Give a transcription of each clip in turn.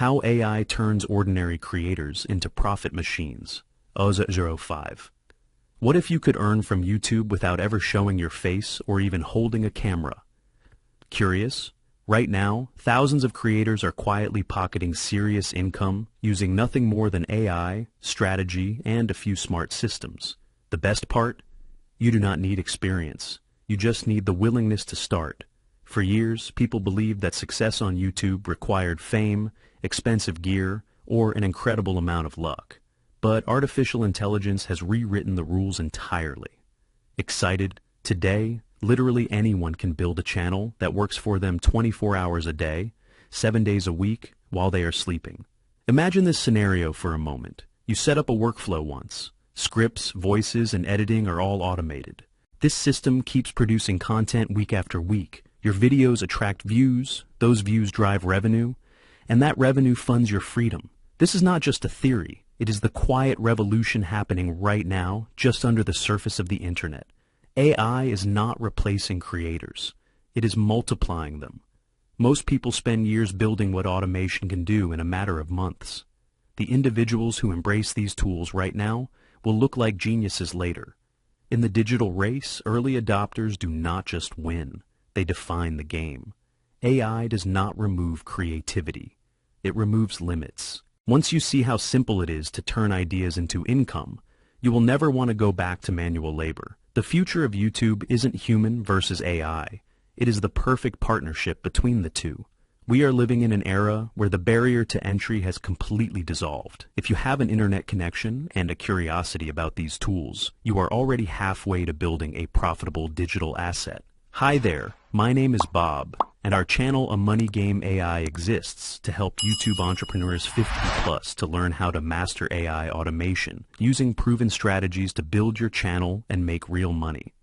How AI Turns Ordinary Creators into Profit Machines. 005. What if you could earn from YouTube without ever showing your face or even holding a camera? Curious? Right now, thousands of creators are quietly pocketing serious income using nothing more than AI, strategy, and a few smart systems. The best part? You do not need experience. You just need the willingness to start. For years, people believed that success on YouTube required fame, expensive gear, or an incredible amount of luck. But artificial intelligence has rewritten the rules entirely. Excited? Today, literally anyone can build a channel that works for them 24 hours a day, 7 days a week, while they are sleeping. Imagine this scenario for a moment. You set up a workflow once. Scripts, voices, and editing are all automated. This system keeps producing content week after week. Your videos attract views, those views drive revenue, and that revenue funds your freedom. This is not just a theory. It is the quiet revolution happening right now, just under the surface of the internet. AI is not replacing creators. It is multiplying them. Most people spend years building what automation can do in a matter of months. The individuals who embrace these tools right now will look like geniuses later. In the digital race, early adopters do not just win. They define the game. AI does not remove creativity. It removes limits. Once you see how simple it is to turn ideas into income, you will never want to go back to manual labor. The future of YouTube isn't human versus AI. It is the perfect partnership between the two. We are living in an era where the barrier to entry has completely dissolved. If you have an internet connection and a curiosity about these tools, you are already halfway to building a profitable digital asset. Hi there, my name is Bob, and our channel A Money Game AI exists to help YouTube entrepreneurs 50+ to learn how to master AI automation, using proven strategies to build your channel and make real money.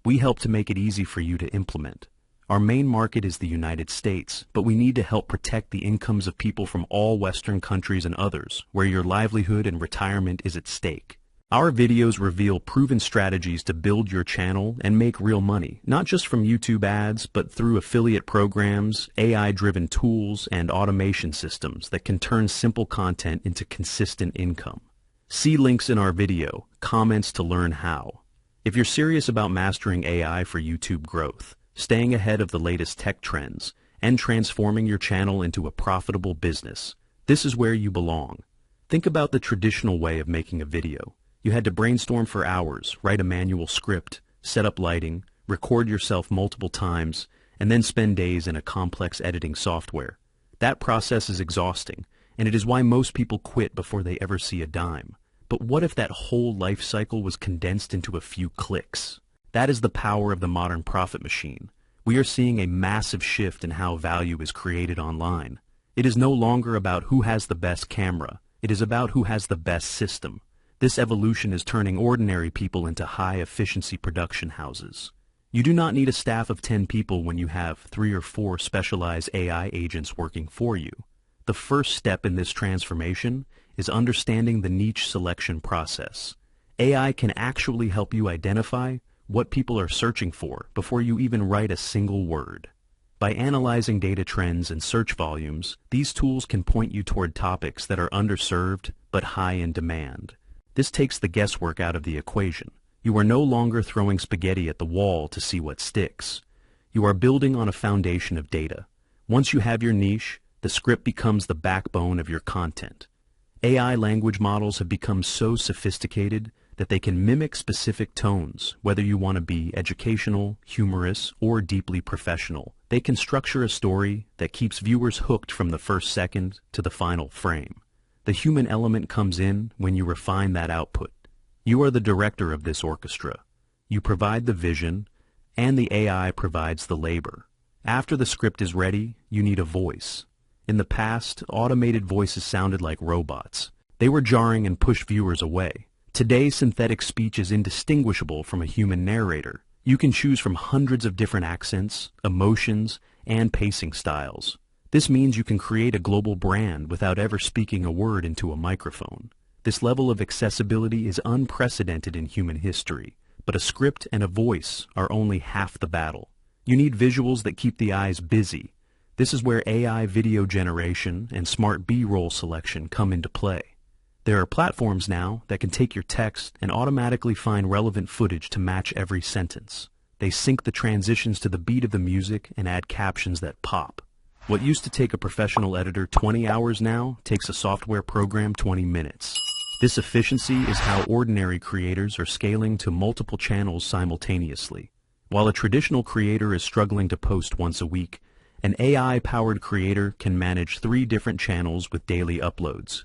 We help to make it easy for you to implement. Our main market is the United States, but we need to help protect the incomes of people from all Western countries and others, where your livelihood and retirement is at stake. Our videos reveal proven strategies to build your channel and make real money, not just from YouTube ads, but through affiliate programs, AI-driven tools, and automation systems that can turn simple content into consistent income. See links in our video, comments to learn how. If you're serious about mastering AI for YouTube growth, staying ahead of the latest tech trends, and transforming your channel into a profitable business, this is where you belong. Think about the traditional way of making a video. You had to brainstorm for hours, write a manual script, set up lighting, record yourself multiple times, and then spend days in a complex editing software. That process is exhausting, and it is why most people quit before they ever see a dime. But what if that whole life cycle was condensed into a few clicks? That is the power of the modern profit machine. We are seeing a massive shift in how value is created online. It is no longer about who has the best camera. It is about who has the best system. This evolution is turning ordinary people into high-efficiency production houses. You do not need a staff of 10 people when you have 3 or 4 specialized AI agents working for you. The first step in this transformation is understanding the niche selection process. AI can actually help you identify what people are searching for before you even write a single word. By analyzing data trends and search volumes, these tools can point you toward topics that are underserved but high in demand. This takes the guesswork out of the equation. You are no longer throwing spaghetti at the wall to see what sticks. You are building on a foundation of data. Once you have your niche, the script becomes the backbone of your content. AI language models have become so sophisticated that they can mimic specific tones, whether you want to be educational, humorous, or deeply professional. They can structure a story that keeps viewers hooked from the first second to the final frame. The human element comes in when you refine that output. You are the director of this orchestra. You provide the vision, and the AI provides the labor. After the script is ready, you need a voice. In the past, automated voices sounded like robots. They were jarring and pushed viewers away. Today, synthetic speech is indistinguishable from a human narrator. You can choose from hundreds of different accents, emotions, and pacing styles. This means you can create a global brand without ever speaking a word into a microphone. This level of accessibility is unprecedented in human history, but a script and a voice are only half the battle. You need visuals that keep the eyes busy. This is where AI video generation and smart B-roll selection come into play. There are platforms now that can take your text and automatically find relevant footage to match every sentence. They sync the transitions to the beat of the music and add captions that pop. What used to take a professional editor 20 hours now takes a software program 20 minutes. This efficiency is how ordinary creators are scaling to multiple channels simultaneously. While a traditional creator is struggling to post once a week, an AI-powered creator can manage 3 different channels with daily uploads.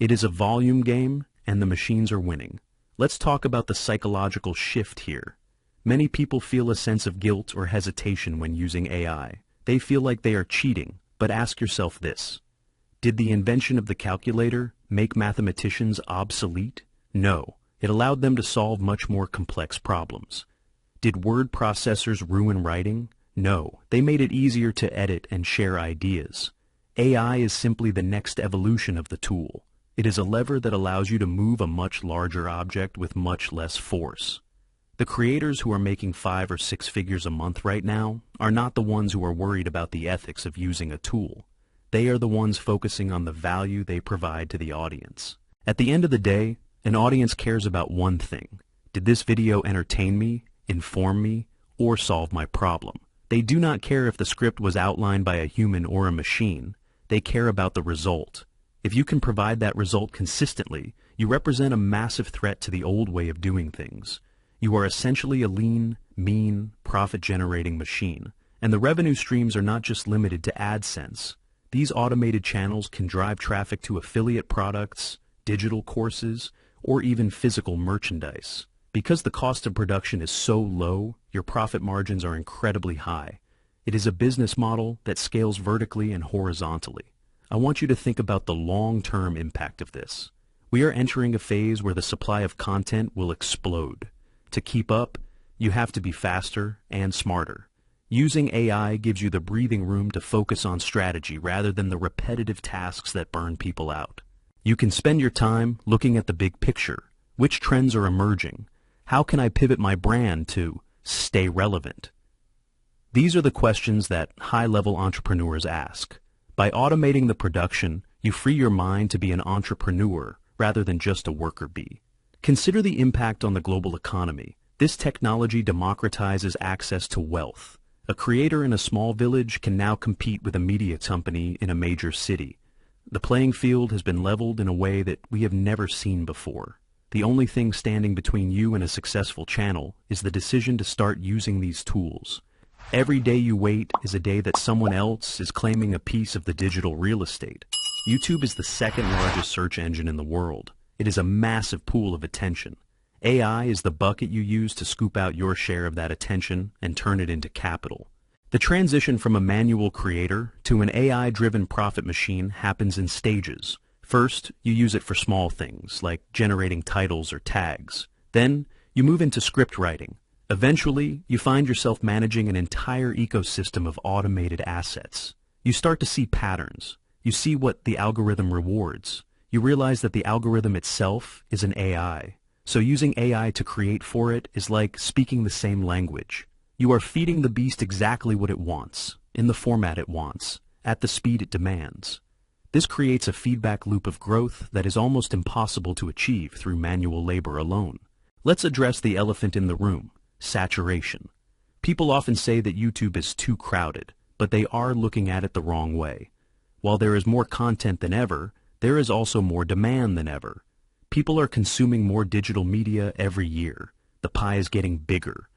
It is a volume game, and the machines are winning. Let's talk about the psychological shift here. Many people feel a sense of guilt or hesitation when using AI. They feel like they are cheating, but ask yourself this. Did the invention of the calculator make mathematicians obsolete? No, it allowed them to solve much more complex problems. Did word processors ruin writing? No, they made it easier to edit and share ideas. AI is simply the next evolution of the tool. It is a lever that allows you to move a much larger object with much less force. The creators who are making 5 or 6 figures a month right now are not the ones who are worried about the ethics of using a tool. They are the ones focusing on the value they provide to the audience. At the end of the day, an audience cares about one thing. Did this video entertain me, inform me, or solve my problem? They do not care if the script was outlined by a human or a machine. They care about the result. If you can provide that result consistently, you represent a massive threat to the old way of doing things. You are essentially a lean, mean, profit-generating machine. And the revenue streams are not just limited to AdSense. These automated channels can drive traffic to affiliate products, digital courses, or even physical merchandise. Because the cost of production is so low, your profit margins are incredibly high. It is a business model that scales vertically and horizontally. I want you to think about the long-term impact of this. We are entering a phase where the supply of content will explode. To keep up, you have to be faster and smarter. Using AI gives you the breathing room to focus on strategy rather than the repetitive tasks that burn people out. You can spend your time looking at the big picture. Which trends are emerging? How can I pivot my brand to stay relevant? These are the questions that high-level entrepreneurs ask. By automating the production, you free your mind to be an entrepreneur rather than just a worker bee. Consider the impact on the global economy. This technology democratizes access to wealth. A creator in a small village can now compete with a media company in a major city. The playing field has been leveled in a way that we have never seen before. The only thing standing between you and a successful channel is the decision to start using these tools. Every day you wait is a day that someone else is claiming a piece of the digital real estate. YouTube is the second largest search engine in the world. It is a massive pool of attention. AI is the bucket you use to scoop out your share of that attention and turn it into capital. The transition from a manual creator to an AI-driven profit machine happens in stages. First, you use it for small things, like generating titles or tags. Then, you move into script writing. Eventually, you find yourself managing an entire ecosystem of automated assets. You start to see patterns. You see what the algorithm rewards. You realize that the algorithm itself is an AI. So using AI to create for it is like speaking the same language. You are feeding the beast exactly what it wants, in the format it wants, at the speed it demands. This creates a feedback loop of growth that is almost impossible to achieve through manual labor alone. Let's address the elephant in the room, saturation. People often say that YouTube is too crowded, but they are looking at it the wrong way. While there is more content than ever, there is also more demand than ever. People are consuming more digital media every year. The pie is getting bigger.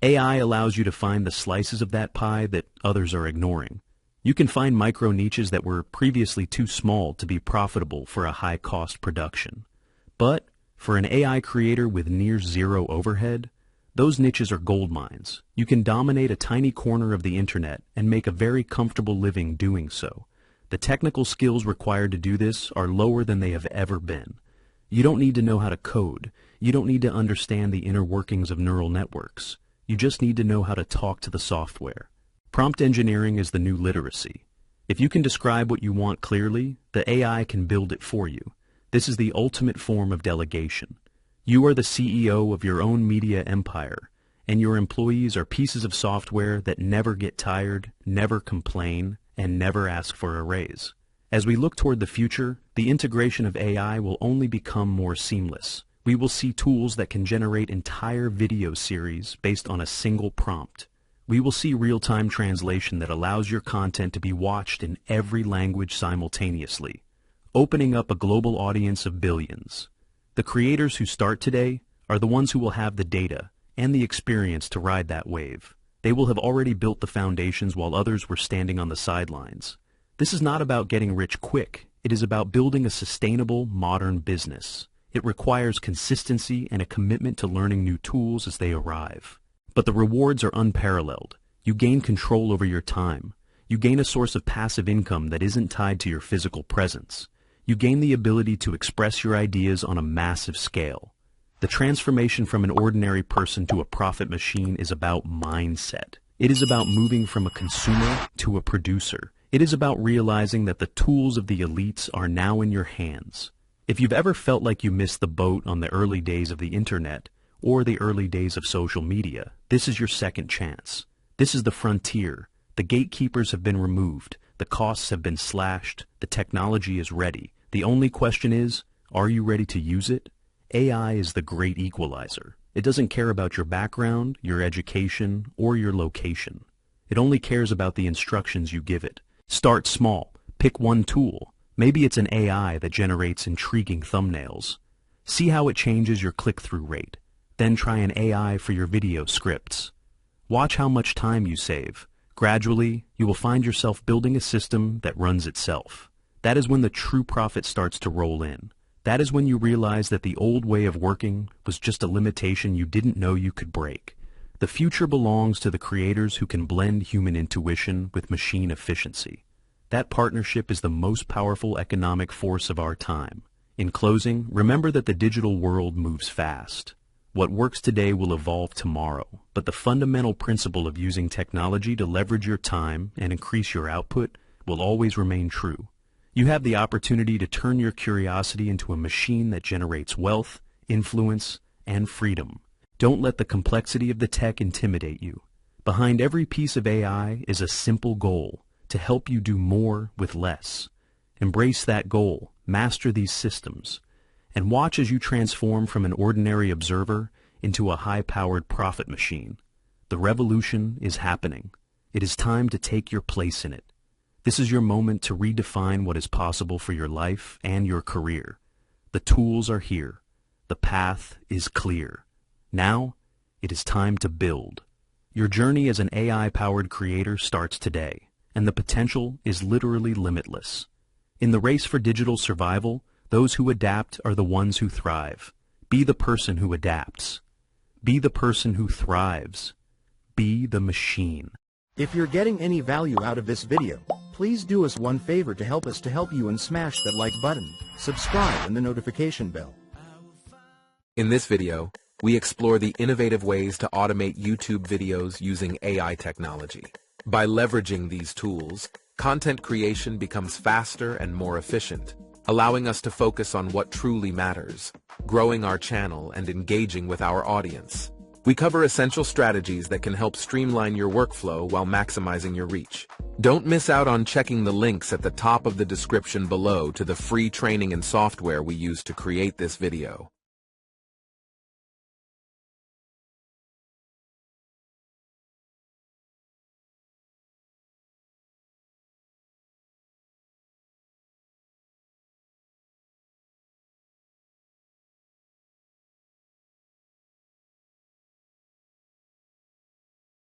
AI allows you to find the slices of that pie that others are ignoring. You can find micro niches that were previously too small to be profitable for a high-cost production. But for an AI creator with near zero overhead, those niches are gold mines. You can dominate a tiny corner of the internet and make a very comfortable living doing so. The technical skills required to do this are lower than they have ever been. You don't need to know how to code. You don't need to understand the inner workings of neural networks. You just need to know how to talk to the software. Prompt engineering is the new literacy. If you can describe what you want clearly, the AI can build it for you. This is the ultimate form of delegation. You are the CEO of your own media empire, and your employees are pieces of software that never get tired, never complain, and never ask for a raise. As we look toward the future, the integration of AI will only become more seamless. We will see tools that can generate entire video series based on a single prompt. We will see real-time translation that allows your content to be watched in every language simultaneously, opening up a global audience of billions. The creators who start today are the ones who will have the data and the experience to ride that wave. They will have already built the foundations while others were standing on the sidelines. This is not about getting rich quick. It is about building a sustainable, modern business. It requires consistency and a commitment to learning new tools as they arrive. But the rewards are unparalleled. You gain control over your time. You gain a source of passive income that isn't tied to your physical presence. You gain the ability to express your ideas on a massive scale. The transformation from an ordinary person to a profit machine is about mindset. It is about moving from a consumer to a producer. It is about realizing that the tools of the elites are now in your hands. If you've ever felt like you missed the boat on the early days of the internet, or the early days of social media, this is your second chance. This is the frontier. The gatekeepers have been removed. The costs have been slashed. The technology is ready. The only question is, are you ready to use it? AI is the great equalizer. It doesn't care about your background, your education, or your location. It only cares about the instructions you give it. Start small. Pick one tool. Maybe it's an AI that generates intriguing thumbnails. See how it changes your click-through rate. Then try an AI for your video scripts. Watch how much time you save. Gradually, you will find yourself building a system that runs itself. That is when the true profit starts to roll in. That is when you realize that the old way of working was just a limitation you didn't know you could break. The future belongs to the creators who can blend human intuition with machine efficiency. That partnership is the most powerful economic force of our time. In closing, remember that the digital world moves fast. What works today will evolve tomorrow, but the fundamental principle of using technology to leverage your time and increase your output will always remain true. You have the opportunity to turn your curiosity into a machine that generates wealth, influence, and freedom. Don't let the complexity of the tech intimidate you. Behind every piece of AI is a simple goal, to help you do more with less. Embrace that goal, master these systems, and watch as you transform from an ordinary observer into a high-powered profit machine. The revolution is happening. It is time to take your place in it. This is your moment to redefine what is possible for your life and your career. The tools are here. The path is clear. Now, it is time to build. Your journey as an AI-powered creator starts today, and the potential is literally limitless. In the race for digital survival, those who adapt are the ones who thrive. Be the person who adapts. Be the person who thrives. Be the machine. If you're getting any value out of this video, please do us one favor to help you and smash that like button, subscribe and the notification bell. In this video, we explore the innovative ways to automate YouTube videos using AI technology. By leveraging these tools, content creation becomes faster and more efficient, allowing us to focus on what truly matters, growing our channel and engaging with our audience. We cover essential strategies that can help streamline your workflow while maximizing your reach. Don't miss out on checking the links at the top of the description below to the free training and software we use to create this video.